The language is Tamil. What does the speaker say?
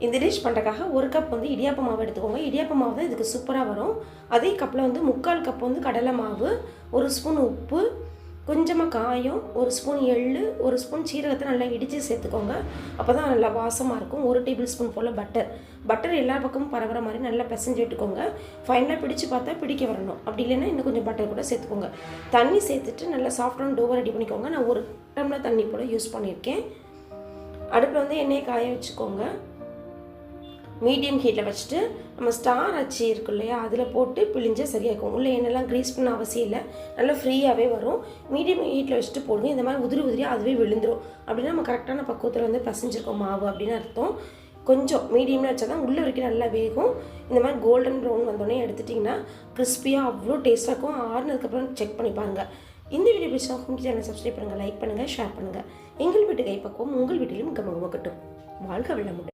இந்த டிஷ் பண்ணுறதுக்காக 1 கப் வந்து இடியாப்ப மாவு எடுத்துக்கோங்க. இடியாப்ப மாவு தான் இதுக்கு சூப்பராக வரும். அதே கப்பில் வந்து 3/4 கப் வந்து கடலை மாவு, 1 ஸ்பூன் உப்பு, கொஞ்சமாக காயம், 1 ஸ்பூன் எள்ளு, 1 ஸ்பூன் சீரகத்தை நல்லா இடித்து சேர்த்துக்கோங்க. அப்போ தான் நல்லா வாசமாக இருக்கும். 1 டேபிள் ஸ்பூன் போல் பட்டர் எல்லா பக்கமும் பரவுற மாதிரி நல்லா பிசைஞ்சு விட்டுக்கோங்க. ஃபைனலாக பிடிச்சு பார்த்தா பிடிக்க வரணும். அப்படி இல்லைன்னா இன்னும் கொஞ்சம் பட்டர் கூட சேர்த்துக்கோங்க. தண்ணி சேர்த்துட்டு நல்லா சாஃப்டான டோவை ரெடி பண்ணிக்கோங்க. நான் 1 டம்ளர் தண்ணி போல் யூஸ் பண்ணியிருக்கேன். அடுப்பில் வந்து எண்ணெயை காய வச்சுக்கோங்க. மீடியம் ஹீட்டில் வச்சுட்டு நம்ம ஸ்டார் அச்சு இருக்கு இல்லையா, அதில் போட்டு பிழிஞ்சால் சரியாகும். உள்ளே எண்ணெய்லாம் க்ரீஸ் பண்ண அவசியம் இல்லை, நல்லா ஃப்ரீயாகவே வரும். மீடியம் ஹீட்டில் வச்சுட்டு போடுங்க. இந்த மாதிரி உதிரியாக அதுவே விழுந்துடும். அப்படின்னா நம்ம கரெக்டான பக்குவத்தில் வந்து பசைஞ்சிருக்கோம் மாவு அப்படின்னு அர்த்தம். கொஞ்சம் மீடியமில் வச்சா தான் உள்ளே வரைக்கும் நல்லா வேகும். இந்த மாதிரி கோல்டன் ப்ரௌன் வந்தோடனே எடுத்துட்டிங்கன்னா கிறிஸ்பியாக அவ்வளோ டேஸ்ட்டாக இருக்கும். ஆறுனதுக்கப்புறம் செக் பண்ணி பாருங்கள். இந்த வீடியோ பிடிச்சா ஹோம் சேனலை சப்ஸ்கிரைப் பண்ணுங்கள், லைக் பண்ணுங்கள், ஷேர் பண்ணுங்கள். எங்கள் வீட்டு கைப்பக்குவம் உங்கள் வீட்டிலும் கமகமக்கட்டும். வாழ்க வளமுடன்.